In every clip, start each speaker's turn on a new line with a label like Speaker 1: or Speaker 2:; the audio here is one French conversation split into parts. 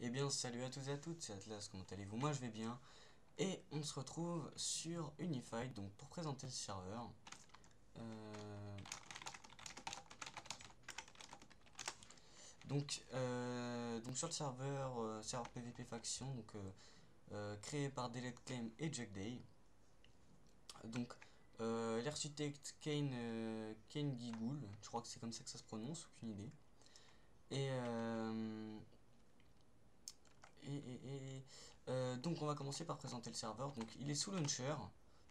Speaker 1: Eh bien, salut à tous et à toutes, c'est Atlas, comment allez-vous? Moi je vais bien. Et on se retrouve sur Unified, donc pour présenter le serveur. Euh, donc sur le serveur, serveur PvP Faction, créé par Delete Claim et Jack Day. Donc l'architecte Kane Gigoul, je crois que c'est comme ça que ça se prononce, aucune idée. Et, euh, donc on va commencer par présenter le serveur. Donc il est sous launcher.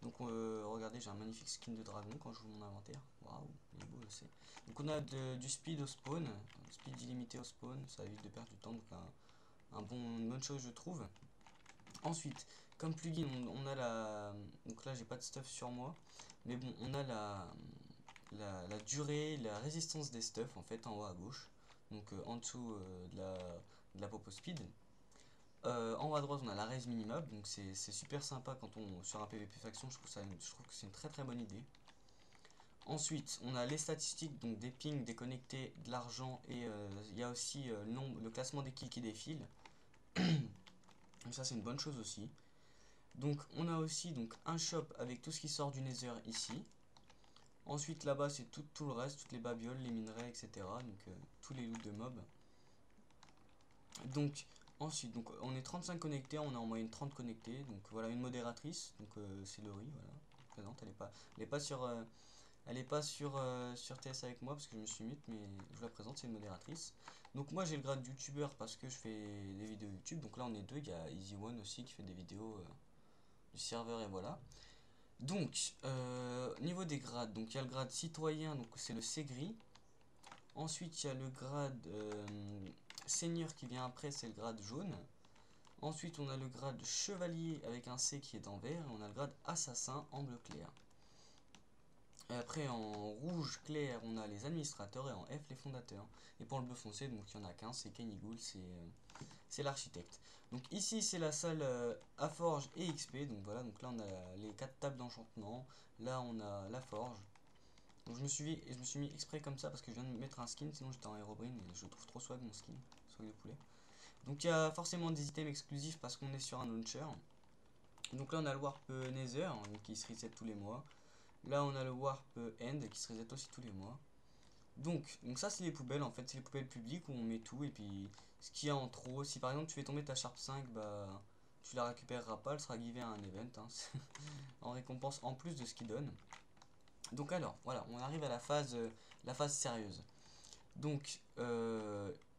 Speaker 1: Donc regardez, j'ai un magnifique skin de dragon quand je joue mon inventaire. Waouh, il est beau, je sais. Donc on a du speed au spawn, speed illimité au spawn, ça évite de perdre du temps, donc une bonne chose je trouve. Ensuite, comme plugin, on a donc là j'ai pas de stuff sur moi, mais bon, on a la durée, la résistance des stuffs en fait en haut à gauche. Donc en dessous de la popo speed. En haut à droite, on a la raise minimum, donc c'est super sympa quand on sur un PvP faction. Je trouve que c'est une très très bonne idée. Ensuite, on a les statistiques, donc des pings, des connectés, de l'argent et il y a aussi le classement des kills qui défile. Donc ça, c'est une bonne chose aussi. Donc, on a aussi un shop avec tout ce qui sort du Nether ici. Ensuite, là-bas, c'est tout le reste, toutes les babioles, les minerais, etc. Donc, tous les loots de mobs. Donc, ensuite, on est 35 connectés, on a en moyenne 30 connectés. Donc, voilà, une modératrice. Donc, c'est Laurie, voilà, présente. Elle est pas sur TS avec moi parce que je me suis mute, mais je vous la présente, c'est une modératrice. Donc, moi, j'ai le grade youtubeur parce que je fais des vidéos YouTube. Donc, là, on est deux. Il y a Easy One aussi qui fait des vidéos du serveur, et voilà. Donc, niveau des grades, donc il y a le grade citoyen, donc c'est le C gris. Ensuite, il y a le grade seigneur qui vient après, c'est le grade jaune. Ensuite, on a le grade chevalier avec un C qui est en vert. Et on a le grade assassin en bleu clair. Et après, en rouge clair, on a les administrateurs et en F, les fondateurs. Et pour le bleu foncé, donc il n'y en a qu'un, c'est Kenny Gould, c'est l'architecte. Donc ici, c'est la salle à forge et XP. Donc voilà, donc là, on a les 4 tables d'enchantement. Là, on a la forge. Donc je me suis mis exprès comme ça parce que je viens de mettre un skin, sinon j'étais en Herobrine et je trouve trop swag mon skin, swag de poulet. Donc il y a forcément des items exclusifs parce qu'on est sur un launcher. Donc là on a le Warp Nether qui se reset tous les mois. Là on a le Warp End qui se reset aussi tous les mois. Donc ça c'est les poubelles en fait, c'est les poubelles publiques où on met tout et puis ce qu'il y a en trop. Si par exemple tu fais tomber ta Sharp 5, bah tu la récupéreras pas, elle sera givée à un event hein, en récompense en plus de ce qu'il donne. Donc alors, voilà, on arrive à la phase sérieuse. Donc,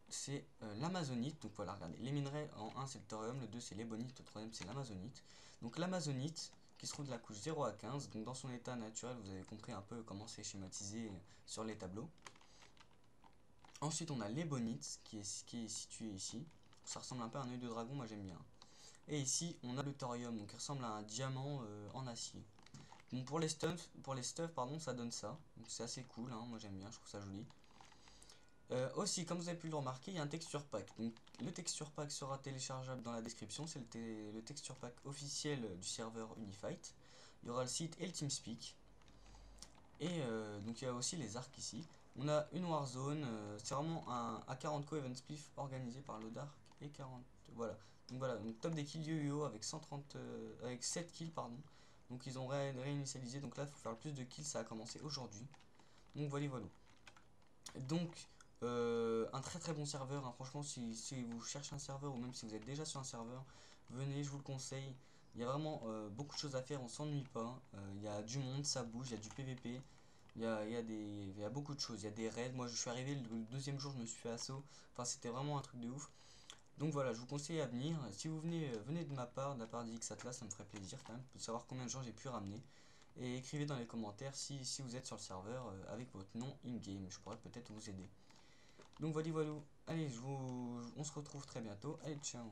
Speaker 1: c'est l'amazonite. Donc voilà, regardez, les minerais en un c'est le thorium, le 2 c'est l'ébonite, le troisième c'est l'amazonite. Donc l'amazonite qui se trouve de la couche 0 à 15, donc dans son état naturel, vous avez compris un peu comment c'est schématisé sur les tableaux. Ensuite, on a l'ébonite qui est situé ici. Ça ressemble un peu à un œil de dragon, moi j'aime bien. Et ici, on a le thorium, donc qui ressemble à un diamant en acier. Bon, pour les stuffs, pardon, ça donne ça. Donc c'est assez cool, hein, moi j'aime bien, je trouve ça joli. Aussi, comme vous avez pu le remarquer, il y a un texture pack. Donc le texture pack sera téléchargeable dans la description, c'est le texture pack officiel du serveur Unified. Il y aura le site et le TeamSpeak. Et donc il y a aussi les arcs ici. On a une Warzone, c'est vraiment un A40 Event Spliff organisé par l'Odark et 40. Voilà. Donc voilà, donc top des kills yo-yo avec 130 avec 7 kills pardon. Donc ils ont réinitialisé, donc là il faut faire le plus de kills, ça a commencé aujourd'hui. Donc voilà voilà. Donc un très très bon serveur, hein. Franchement si vous cherchez un serveur ou même si vous êtes déjà sur un serveur, venez, je vous le conseille. Il y a vraiment beaucoup de choses à faire, on s'ennuie pas. Il y a du monde, ça bouge, il y a du PVP. Il y a beaucoup de choses, il y a des raids. Moi je suis arrivé le deuxième jour, je me suis fait assaut. Enfin c'était vraiment un truc de ouf. Donc voilà, je vous conseille à venir. Si vous venez, venez de la part d'X Atlas, ça me ferait plaisir quand même de savoir combien de gens j'ai pu ramener. Et écrivez dans les commentaires si vous êtes sur le serveur avec votre nom in-game. Je pourrais peut-être vous aider. Donc voilà, voilà. Allez, on se retrouve très bientôt. Allez, ciao.